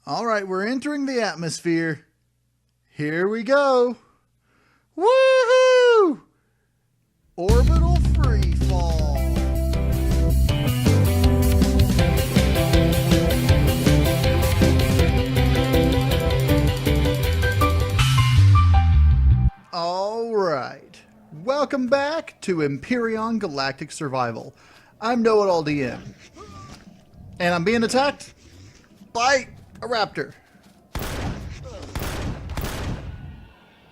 All right, we're entering the atmosphere. Here we go. Woohoo! Orbital free fall. All right. Welcome back to Empyrion Galactic Survival. I'm KnowItAllDM. And I'm being attacked by a raptor.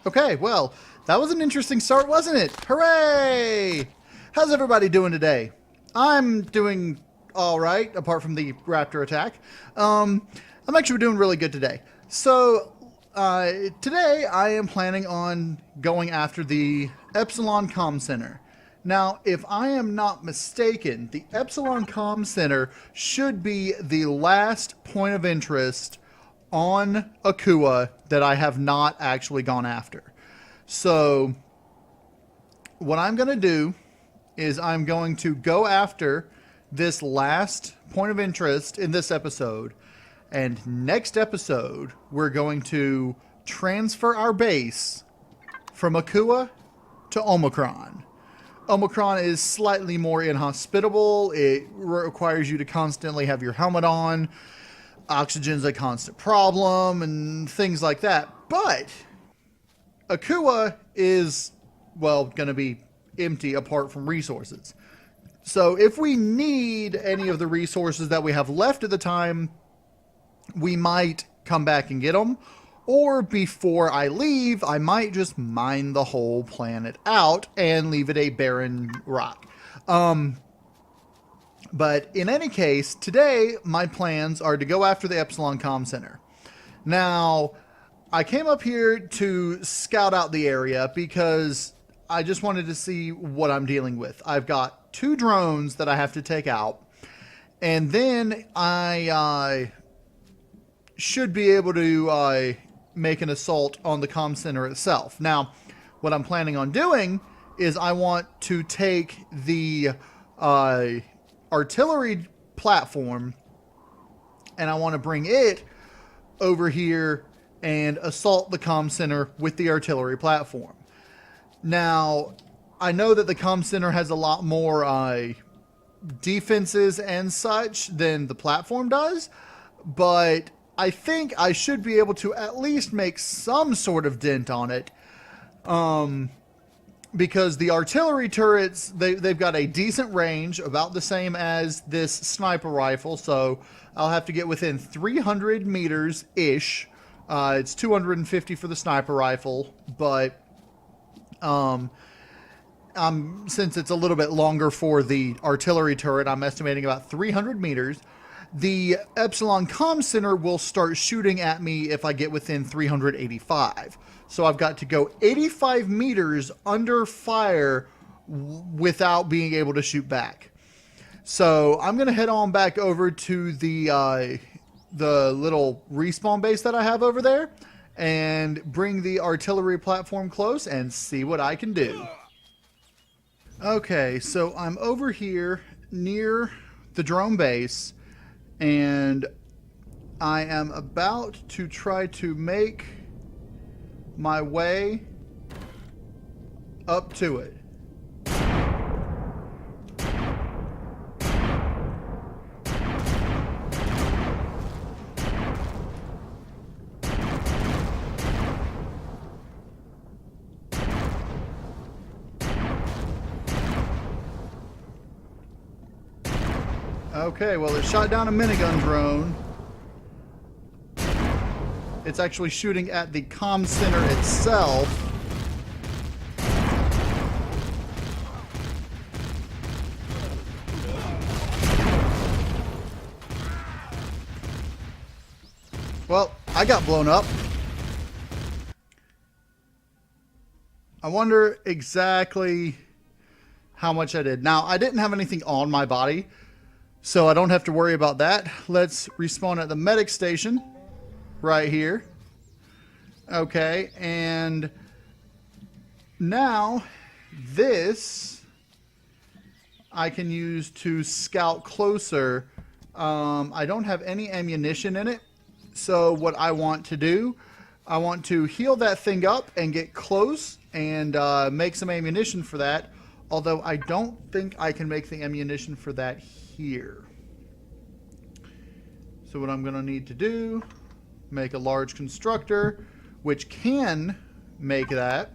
Okay, well, that was an interesting start, wasn't it? Hooray! How's everybody doing today? I'm doing all right, apart from the raptor attack. I'm actually doing really good today. So, today I am planning on going after the Epsilon ComCenter. Now, if I am not mistaken, the Epsilon ComCenter should be the last point of interest on Akua that I have not actually gone after. So, what I'm going to do is I'm going to go after this last point of interest in this episode. And next episode, we're going to transfer our base from Akua to Omicron. Omicron is slightly more inhospitable. It requires you to constantly have your helmet on. Oxygen's a constant problem and things like that. But Akua is, well, going to be empty apart from resources. So if we need any of the resources that we have left at the time, we might come back and get them. Or before I leave, I might just mine the whole planet out and leave it a barren rock. But in any case, today my plans are to go after the Epsilon ComCenter. Now, I came up here to scout out the area because I just wanted to see what I'm dealing with. I've got 2 drones that I have to take out, and then I should be able to make an assault on the ComCenter itself. Now, what I'm planning on doing is I want to take the artillery platform and I want to bring it over here and assault the ComCenter with the artillery platform. Now, I know that the ComCenter has a lot more defenses and such than the platform does, but I think I should be able to at least make some sort of dent on it. Because the artillery turrets, they've got a decent range, about the same as this sniper rifle. So I'll have to get within 300 meters-ish. It's 250 for the sniper rifle, but since it's a little bit longer for the artillery turret, I'm estimating about 300 meters. The Epsilon ComCenter will start shooting at me if I get within 385. So I've got to go 85 meters under fire without being able to shoot back. So I'm going to head on back over to the little respawn base that I have over there and bring the artillery platform close and see what I can do. Okay, so I'm over here near the drone base, and I am about to try to make my way up to it. Okay, well, it shot down a minigun drone. It's actually shooting at the ComCenter itself. Well, I got blown up. I wonder exactly how much I did. Now, I didn't have anything on my body, so I don't have to worry about that. Let's respawn at the medic station right here. Okay, and now this I can use to scout closer. I don't have any ammunition in it, So what I want to do, I want to heal that thing up and get close and make some ammunition for that. Although I don't think I can make the ammunition for that here. So what I'm going to need to do, make a large constructor, which can make that.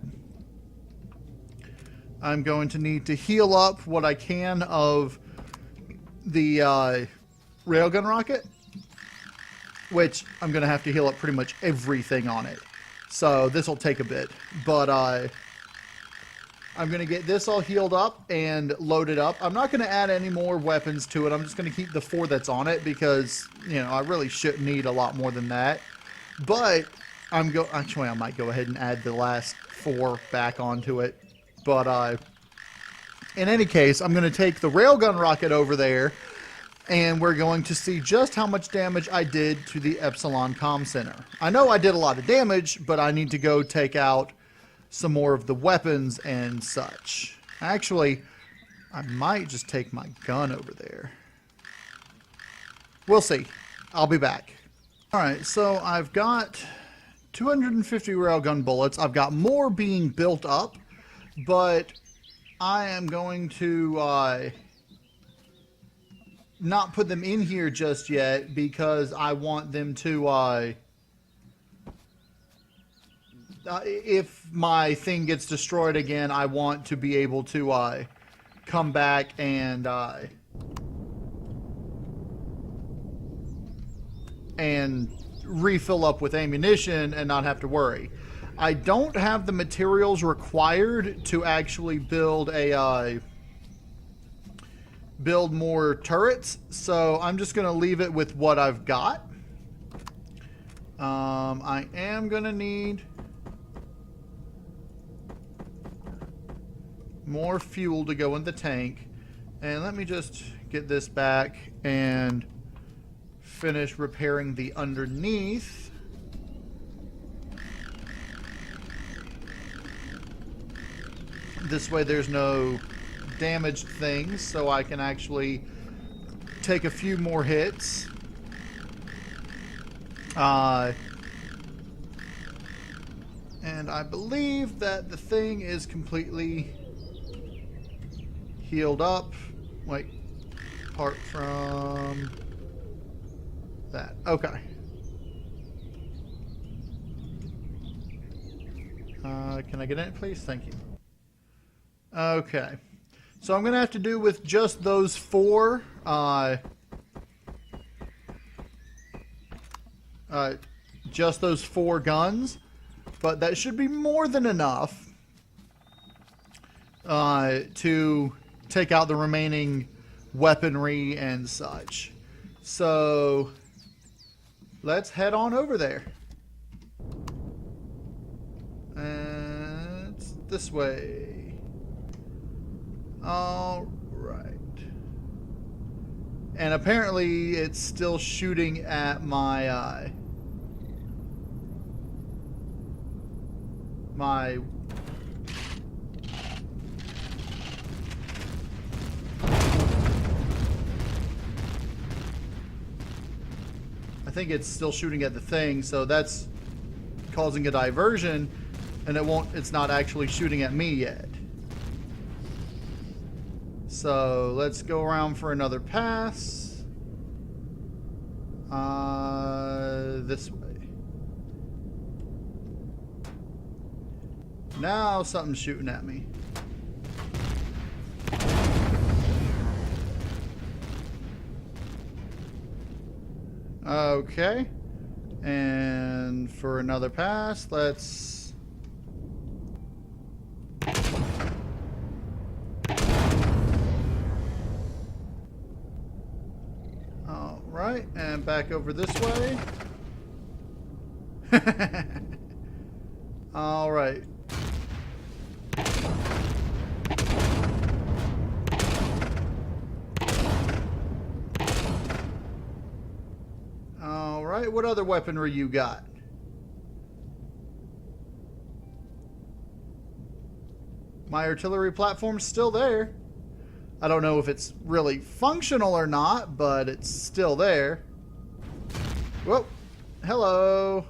I'm going to need to heal up what I can of the railgun rocket, which I'm going to have to heal up pretty much everything on it. So this will take a bit, but I'm going to get this all healed up and loaded up. I'm not going to add any more weapons to it. I'm just going to keep the 4 that's on it because, you know, I really shouldn't need a lot more than that. But actually, I might go ahead and add the last 4 back onto it. But in any case, I'm going to take the railgun rocket over there, and we're going to see just how much damage I did to the Epsilon ComCenter. I know I did a lot of damage, but I need to go take out some more of the weapons and such. Actually, I might just take my gun over there. We'll see. I'll be back. Alright, so I've got 250 railgun bullets. I've got more being built up, but I am going to not put them in here just yet because I want them to if my thing gets destroyed again, I want to be able to come back and refill up with ammunition and not have to worry. I don't have the materials required to actually build a build more turrets, so I'm just going to leave it with what I've got. I am going to need more fuel to go in the tank, and let me just get this back and finish repairing the underneath. This way there's no damaged things, so I can actually take a few more hits. And I believe that the thing is completely healed up. Wait, apart from that. Okay. Can I get in it, please? Thank you. Okay. So I'm going to have to do with just those 4. Just those 4 guns. But that should be more than enough to take out the remaining weaponry and such. So let's head on over there. And it's this way. All right. And apparently it's still shooting at my my I think it's still shooting at the thing, so that's causing a diversion, and it's not actually shooting at me yet. So let's go around for another pass. This way. Now something's shooting at me. Okay. And for another pass, let's... Alright, and back over this way. Alright. Alright, what other weaponry you got? My artillery platform's still there. I don't know if it's really functional or not, but it's still there. Whoa. Hello.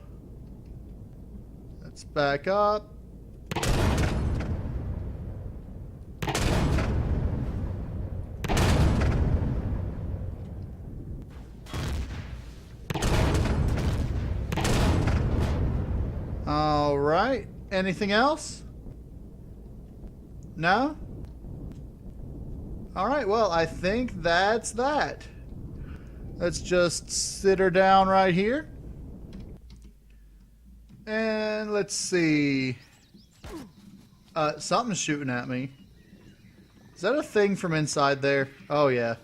Let's back up. All right. Anything else? No? All right. Well, I think that's that. Let's just sit her down right here. And let's see. Something's shooting at me. Is that a thing from inside there? Oh, yeah.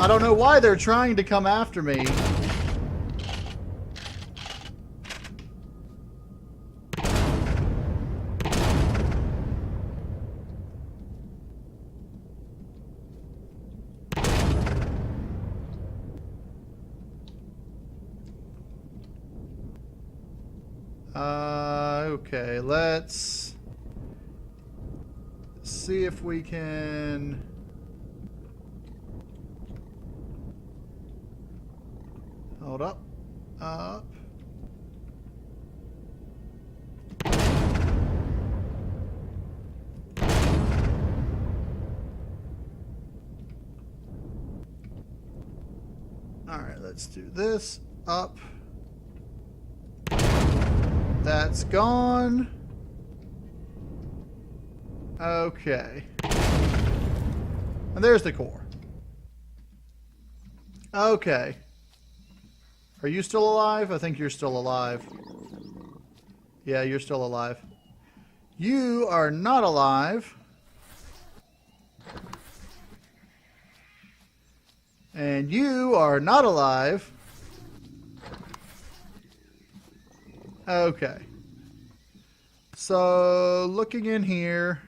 I don't know why they're trying to come after me. Okay, let's see if we can... Hold up. Up. Alright, let's do this. Up. That's gone. Okay. And there's the core. Okay. Are you still alive? I think you're still alive. Yeah, you're still alive. You are not alive. And you are not alive. Okay. So, looking in here,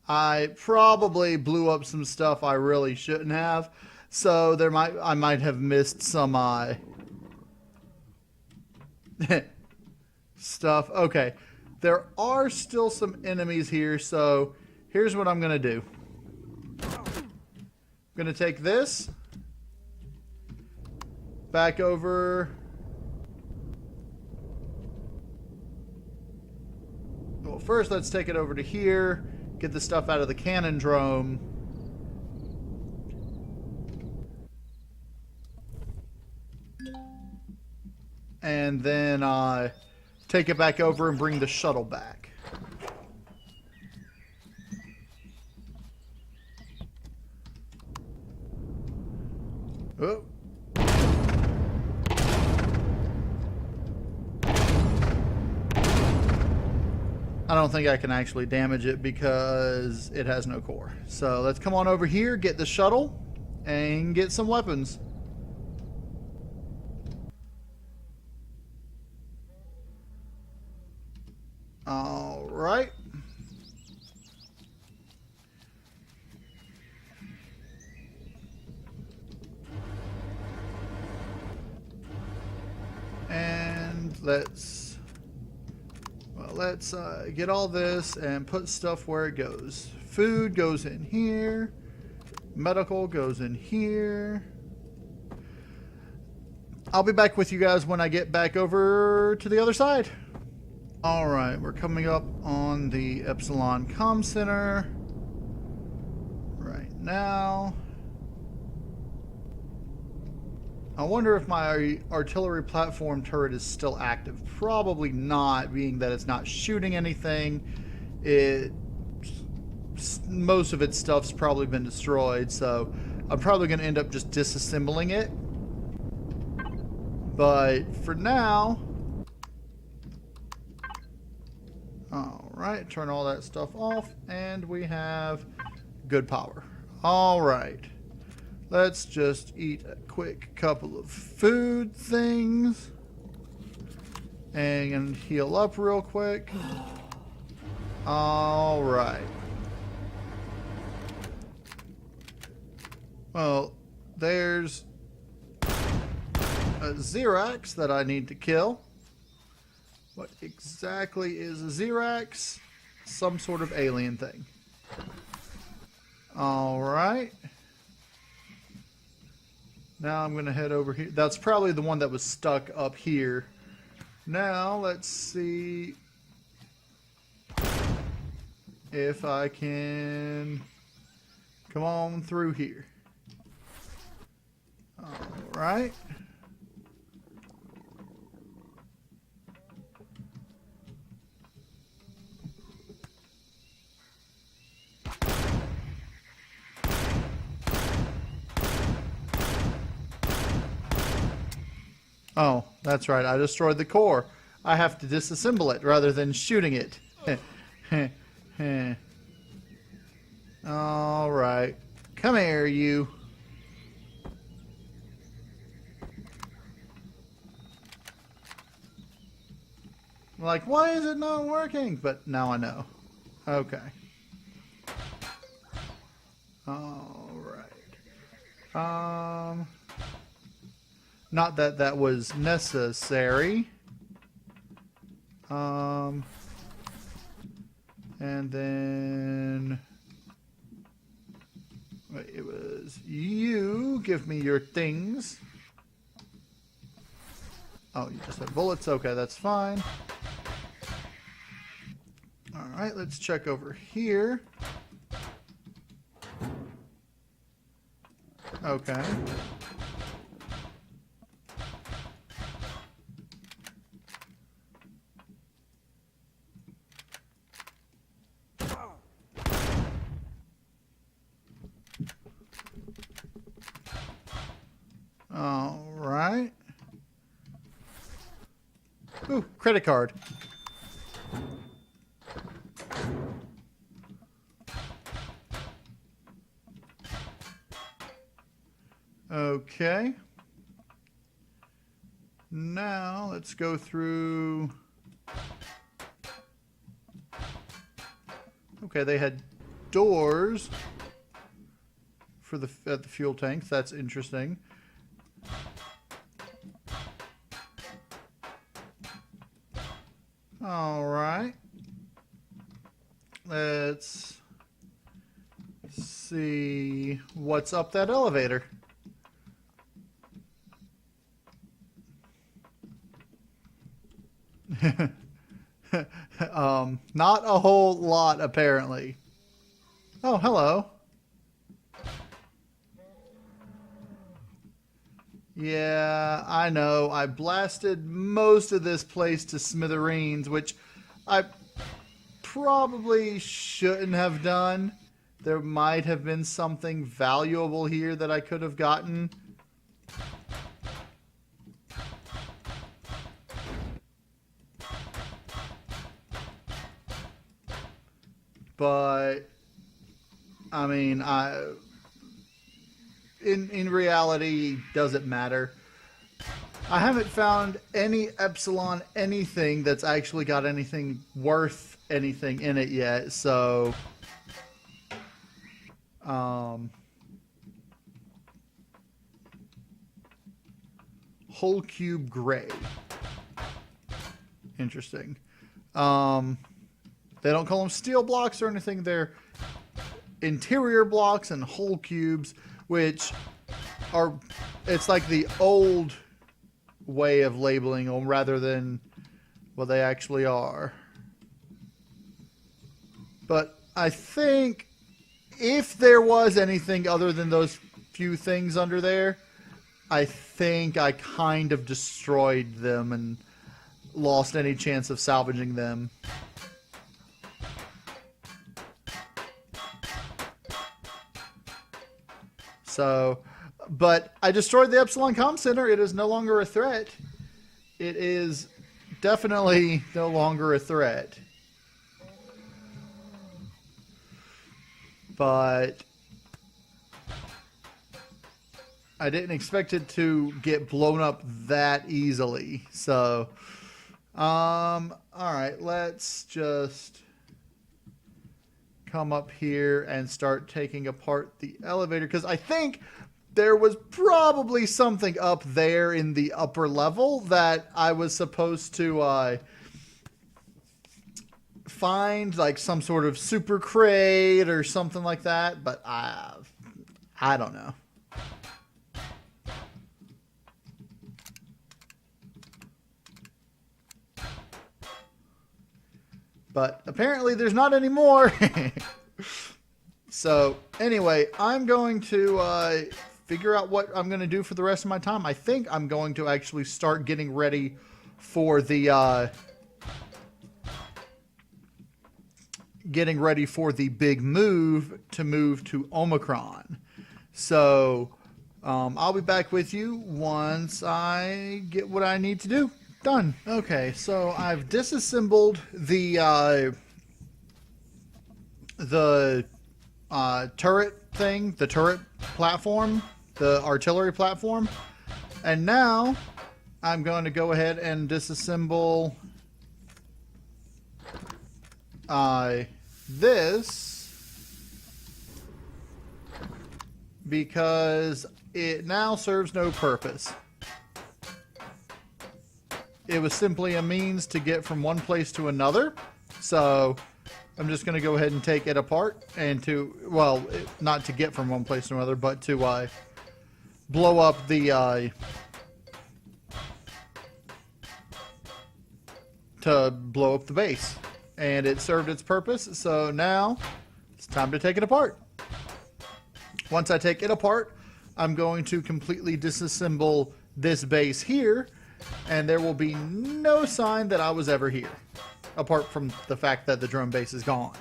I probably blew up some stuff I really shouldn't have. So I might have missed some stuff. Okay. There are still some enemies here, so here's what I'm going to do. I'm going to take this back over. Well, first let's take it over to here, get the stuff out of the cannon drome. And then take it back over and bring the shuttle back. Oh. I don't think I can actually damage it because it has no core. So let's come on over here, get the shuttle, and get some weapons. All right. And let's get all this and put stuff where it goes. Food goes in here. Medical goes in here. I'll be back with you guys when I get back over to the other side. Alright, we're coming up on the Epsilon ComCenter right now. I wonder if my artillery platform turret is still active. Probably not, being that it's not shooting anything. Most of its stuff's probably been destroyed, so I'm probably going to end up just disassembling it. But for now... Alright, turn all that stuff off, and we have good power. Alright. Let's just eat a quick couple of food things. And heal up real quick. Alright. Well, there's a Xerax that I need to kill. What exactly is a Xerax? Some sort of alien thing. Alright. Now I'm going to head over here. That's probably the one that was stuck up here. Now let's see if I can come on through here. Alright. Oh, that's right. I destroyed the core. I have to disassemble it rather than shooting it. All right. Come here, you. Like, why is it not working? But now I know. Okay. All right. Not that that was necessary. And then wait, it was you. Give me your things. Oh, you just have bullets. Okay, that's fine. All right, let's check over here. Okay. All right. Ooh, credit card. Okay. Now let's go through. Okay, they had doors for the at the fuel tanks. That's interesting. All right. Let's see what's up that elevator. Not a whole lot, apparently. Oh, hello. Yeah, I know. I blasted most of this place to smithereens, which I probably shouldn't have done. There might have been something valuable here that I could have gotten. But I mean, in reality, does it matter? I haven't found any Epsilon anything that's actually got anything worth anything in it yet, so whole cube gray. Interesting. They don't call them steel blocks or anything. They're interior blocks and whole cubes, which are, it's like the old way of labeling them rather than what they actually are. But I think if there was anything other than those few things under there, I think I kind of destroyed them and lost any chance of salvaging them. So, but I destroyed the Epsilon ComCenter. It is no longer a threat. It is definitely no longer a threat. But I didn't expect it to get blown up that easily. So, all right, let's just come up here and start taking apart the elevator, because I think there was probably something up there in the upper level that I was supposed to find, like some sort of super crate or something like that, but I don't know. But apparently there's not any more. So anyway, I'm going to figure out what I'm going to do for the rest of my time. I think I'm going to actually start getting ready for the big move to Omicron. So I'll be back with you once I get what I need to do done. Okay, so I've disassembled the turret thing, the turret platform, the artillery platform, and now I'm going to go ahead and disassemble this, because it now serves no purpose. It was simply a means to get from one place to another, so I'm just going to go ahead and take it apart and not to get from one place to another, but to blow up the base. And it served its purpose, so now it's time to take it apart. Once I take it apart, I'm going to completely disassemble this base here, and there will be no sign that I was ever here, apart from the fact that the drone base is gone.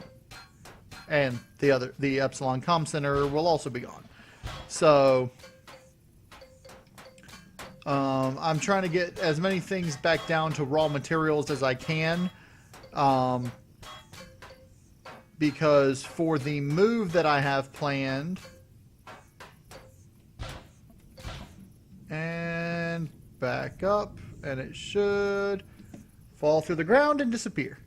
And the Epsilon ComCenter will also be gone. So I'm trying to get as many things back down to raw materials as I can, because for the move that I have planned, and back up, and it should fall through the ground and disappear.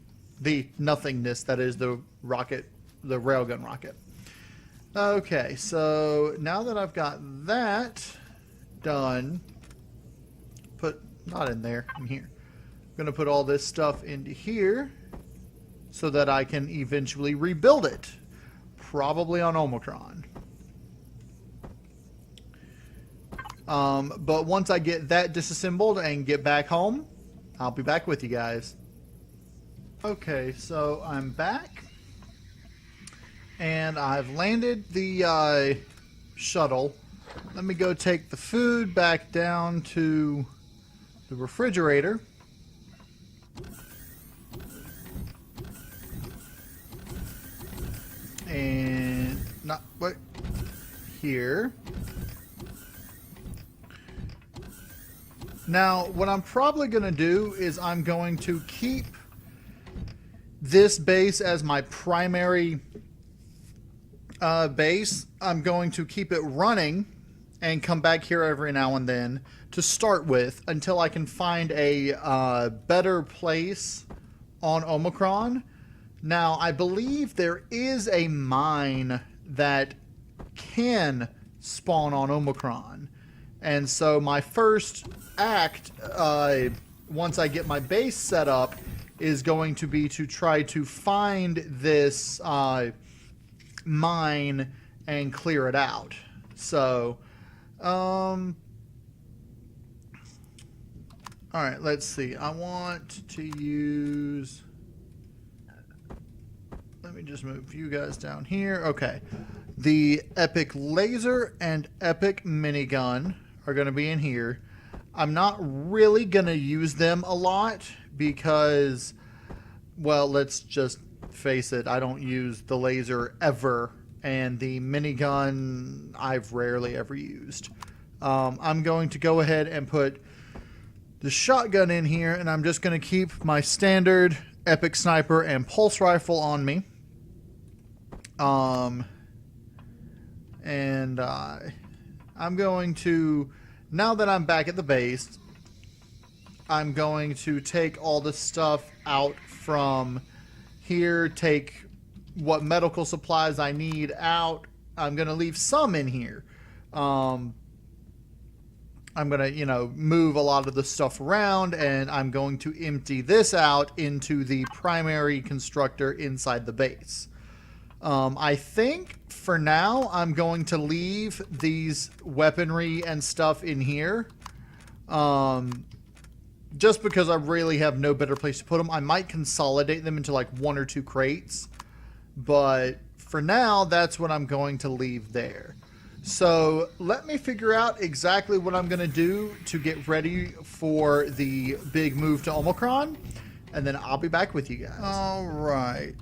The nothingness that is the rocket, the railgun rocket. Okay, so now that I've got that done, not in there, in here. I'm going to put all this stuff into here so that I can eventually rebuild it, probably on Omicron. But once I get that disassembled and get back home, I'll be back with you guys. Okay, so I'm back, and I've landed the shuttle. Let me go take the food back down to the refrigerator. And here. Now, what I'm probably going to do is I'm going to keep this base as my primary base. I'm going to keep it running and come back here every now and then to start with until I can find a better place on Omicron. Now, I believe there is a mine that can spawn on Omicron. And so my first act, once I get my base set up, is going to be to try to find this mine and clear it out. So, all right, let's see. I want to use... Let me just move you guys down here. Okay. The Epic Laser and Epic Minigun are going to be in here. I'm not really going to use them a lot because, well, let's just face it, I don't use the laser ever, and the minigun I've rarely ever used. I'm going to go ahead and put the shotgun in here, and I'm just going to keep my standard Epic Sniper and Pulse Rifle on me. I'm going to, now that I'm back at the base, I'm going to take all the stuff out from here, take what medical supplies I need out. I'm going to leave some in here. I'm going to, you know, move a lot of the stuff around, and I'm going to empty this out into the primary constructor inside the base. I think for now I'm going to leave these weaponry and stuff in here. Just because I really have no better place to put them. I might consolidate them into like 1 or 2 crates. But for now, that's what I'm going to leave there. So let me figure out exactly what I'm going to do to get ready for the big move to Omicron, and then I'll be back with you guys. All right.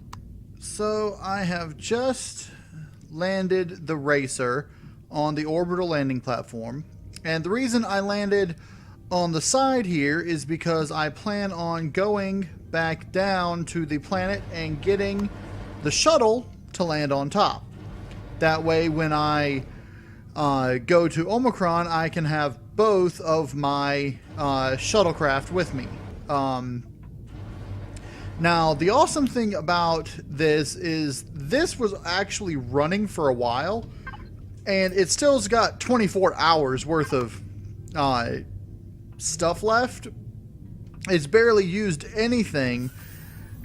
So I have just landed the racer on the orbital landing platform. And the reason I landed on the side here is because I plan on going back down to the planet and getting the shuttle to land on top. That way when I go to Omicron, I can have both of my shuttlecraft with me. Now, the awesome thing about this is this was actually running for a while, and it still's got 24 hours worth of stuff left. It's barely used anything,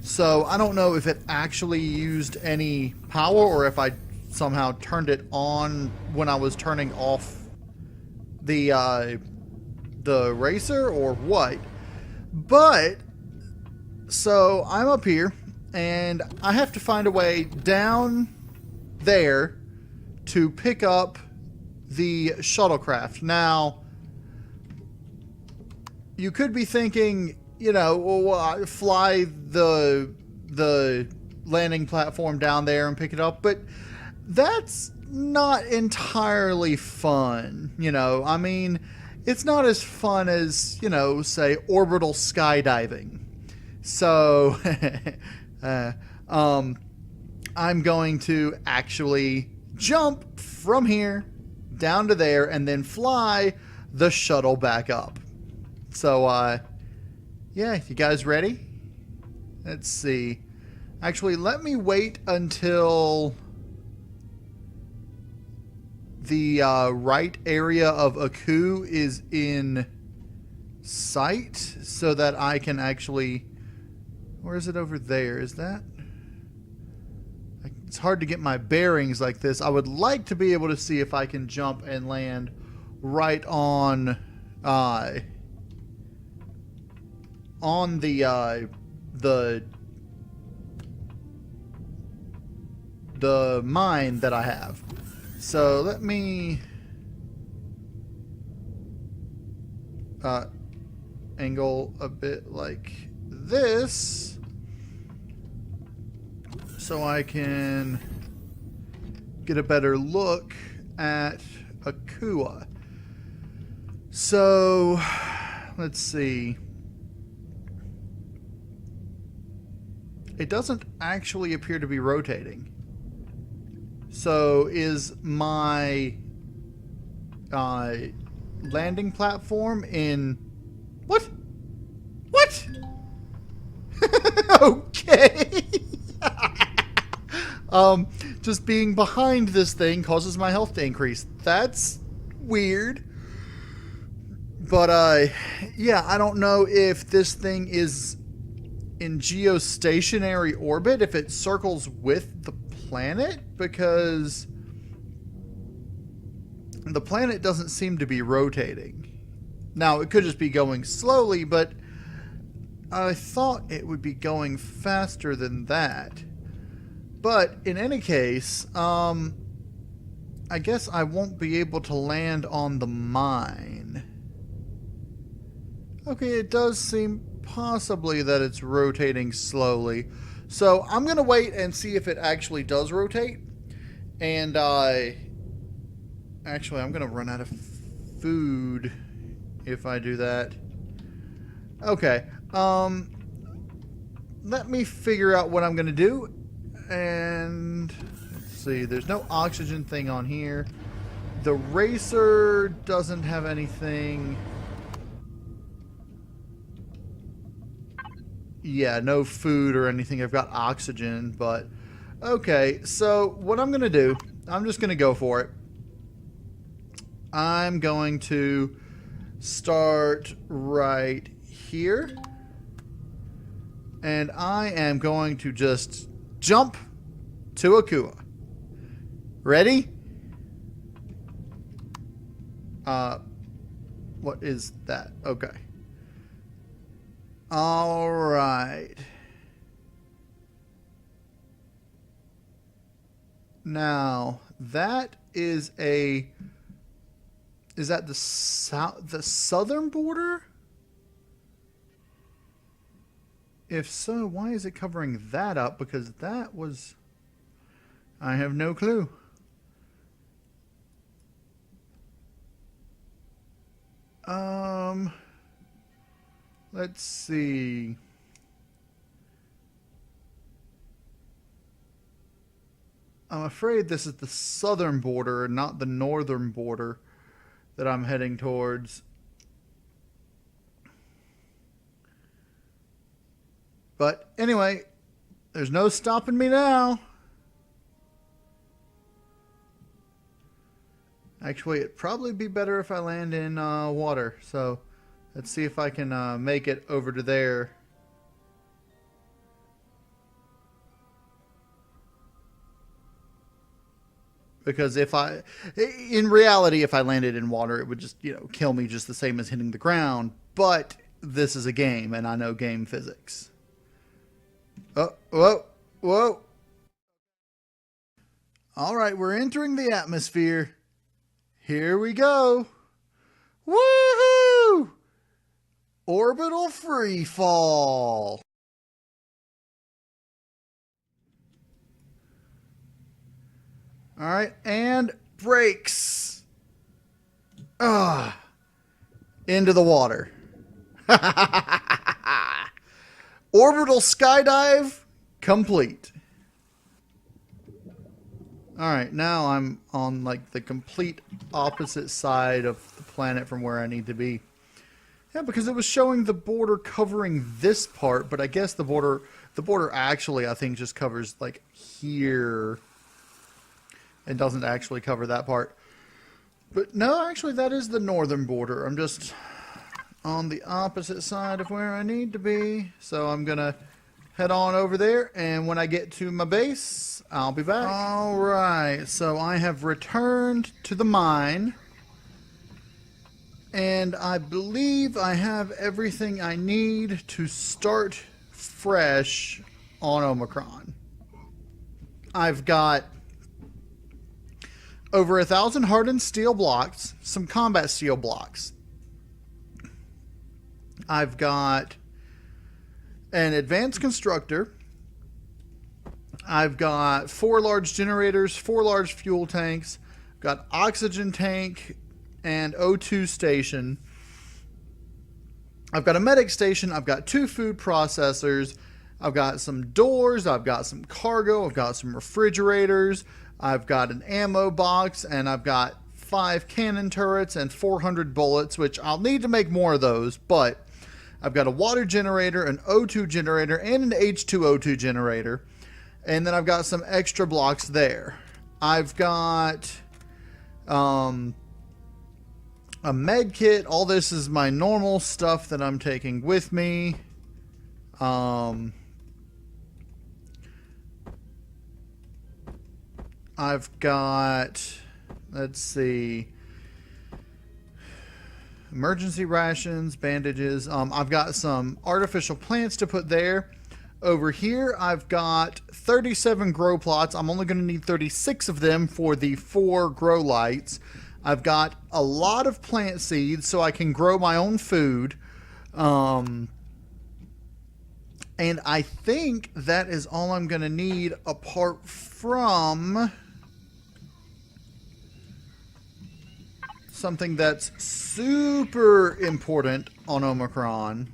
so I don't know if it actually used any power or if I somehow turned it on when I was turning off the racer or what. But so I'm up here and I have to find a way down there to pick up the shuttlecraft. Now, you could be thinking, you know, well, fly the landing platform down there and pick it up, but that's not entirely fun. You know, I mean, it's not as fun as, you know, say orbital skydiving. So I'm going to actually jump from here down to there and then fly the shuttle back up. So yeah, you guys ready? Let's see. Actually, let me wait until the right area of Aku is in sight so that I can actually... Where is it over there? Is that... It's hard to get my bearings like this. I would like to be able to see if I can jump and land right on the mine that I have. So let me angle a bit like this so I can get a better look at Akua. So let's see. It doesn't actually appear to be rotating. So is my landing platform in... What? What? Okay. Just being behind this thing causes my health to increase. That's weird. But, yeah, I don't know if this thing is in geostationary orbit, if it circles with the planet, because the planet doesn't seem to be rotating. Now, it could just be going slowly, but I thought it would be going faster than that. But in any case, I guess I won't be able to land on the mine. Okay, it does seem possibly that it's rotating slowly. So I'm going to wait and see if it actually does rotate. And actually, I'm going to run out of food if I do that. Okay. Let me figure out what I'm going to do. And let's see. There's no oxygen thing on here. The racer doesn't have anything. Yeah, no food or anything. I've got oxygen, but okay. So what I'm going to do, I'm just going to go for it. I'm going to start right here. And I am going to just jump to Akua. Ready? What is that? Okay. All right. Now, that is a... Is that the southern border? If so, why is it covering that up? Because that was... I have no clue. Let's see. I'm afraid this is the southern border and not the northern border that I'm heading towards. But anyway, there's no stopping me now. Actually, it'd probably be better if I land in water. So let's see if I can make it over to there. Because in reality, if I landed in water, it would just, kill me just the same as hitting the ground. But this is a game, and I know game physics. Oh, whoa, whoa. All right, we're entering the atmosphere. Here we go. Woohoo! Orbital free fall. All right, and brakes. Into the water. Orbital skydive complete. All right, now I'm on like the complete opposite side of the planet from where I need to be. Yeah, because it was showing the border covering this part, but I guess the border actually I think just covers like here. It doesn't actually cover that part. But no, actually that is the northern border. I'm just on the opposite side of where I need to be. So I'm going to head on over there, and when I get to my base, I'll be back. All right, so I have returned to the mine, and I believe I have everything I need to start fresh on Omicron. I've got over 1,000 hardened steel blocks, some combat steel blocks. I've got an advanced constructor. I've got 4 large generators, 4 large fuel tanks, got oxygen tank and O2 station. I've got a medic station. I've got 2 food processors. I've got some doors. I've got some cargo. I've got some refrigerators. I've got an ammo box, and I've got 5 cannon turrets and 400 bullets, which I'll need to make more of those, but I've got a water generator, an O2 generator, and an H2O2 generator. And then I've got some extra blocks there. I've got a med kit. All this is my normal stuff that I'm taking with me. I've got, let's see, emergency rations, bandages. I've got some artificial plants to put there. Over here, I've got 37 grow plots. I'm only going to need 36 of them for the 4 grow lights. I've got a lot of plant seeds so I can grow my own food. And I think that is all I'm going to need apart from something that's super important on Omicron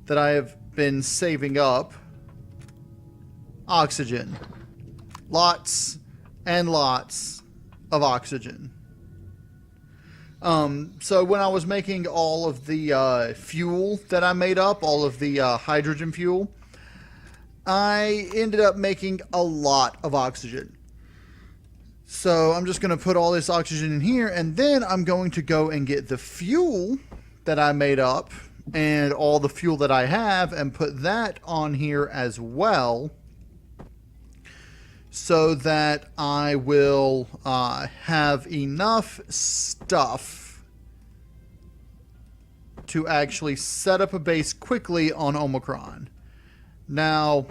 that I have been saving up. Oxygen. Lots and lots of oxygen. So when I was making all of the fuel that I made up, all of the hydrogen fuel, I ended up making a lot of oxygen. So I'm just going to put all this oxygen in here, and then I'm going to go and get the fuel that I made up and all the fuel that I have and put that on here as well, so that I will have enough stuff to actually set up a base quickly on Omicron. Now,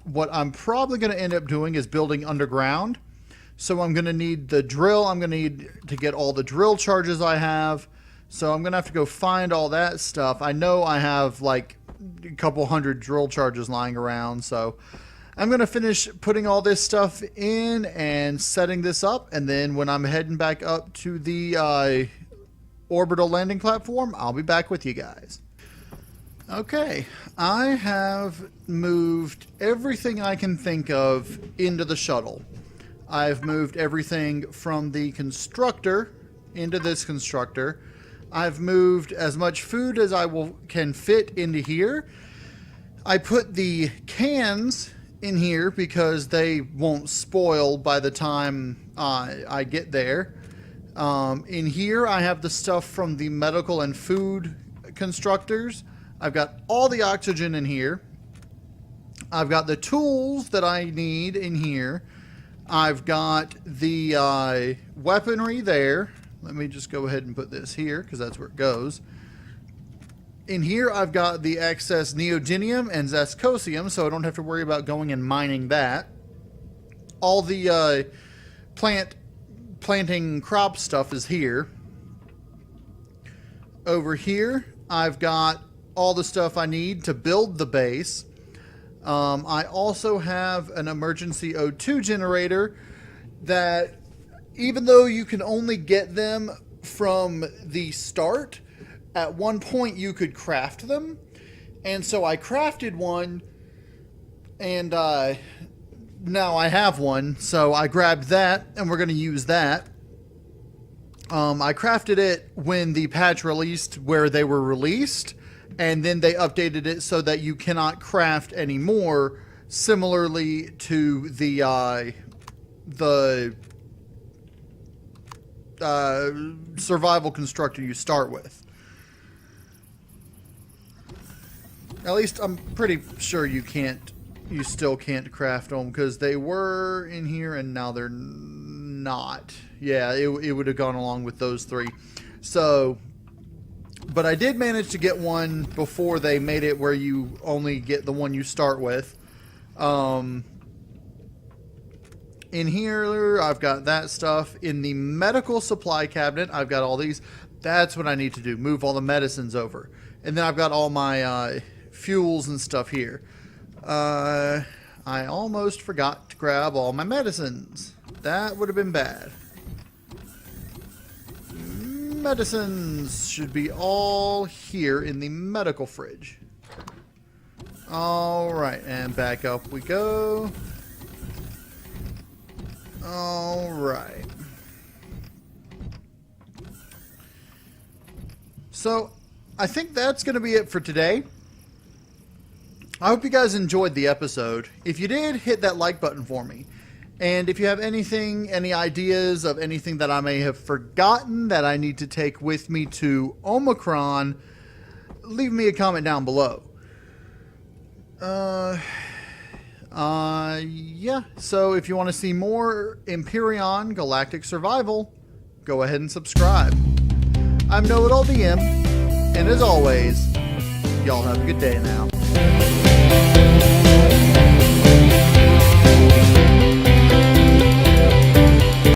what I'm probably going to end up doing is building underground. So I'm going to need the drill. I'm going to need to get all the drill charges I have. So I'm going to have to go find all that stuff. I know I have like a couple hundred drill charges lying around. So I'm going to finish putting all this stuff in and setting this up. And then when I'm heading back up to the orbital landing platform, I'll be back with you guys. Okay, I have moved everything I can think of into the shuttle. I've moved everything from the constructor into this constructor. I've moved as much food as I can fit into here. I put the cans in here because they won't spoil by the time I get there. In here, I have the stuff from the medical and food constructors. I've got all the oxygen in here. I've got the tools that I need in here. I've got the weaponry there. Let me just go ahead and put this here because that's where it goes. In here, I've got the excess neodymium and zescosium, so I don't have to worry about going and mining that. All the planting crop stuff is here. Over here, I've got all the stuff I need to build the base. I also have an emergency O2 generator that, even though you can only get them from the start, at one point you could craft them. And so I crafted one, and now I have one. So I grabbed that, and we're going to use that. I crafted it when the patch released where they were released. And then they updated it so that you cannot craft anymore, similarly to the survival constructor you start with. At least I'm pretty sure you still can't craft them, because they were in here and now they're not. Yeah, it would have gone along with those three. So, but I did manage to get one before they made it where you only get the one you start with. In here, I've got that stuff. In the medical supply cabinet, I've got all these. That's what I need to do, move all the medicines over. And then I've got all my fuels and stuff here. I almost forgot to grab all my medicines. That would have been bad. Medicines should be all here in the medical fridge. Alright, and back up we go. Alright. So, I think that's going to be it for today. I hope you guys enjoyed the episode. If you did, hit that like button for me. And if you have any ideas of anything that I may have forgotten that I need to take with me to Omicron, leave me a comment down below. Yeah. So if you want to see more Empyrion Galactic Survival, go ahead and subscribe. I'm KnowItAllDM, and as always, y'all have a good day now.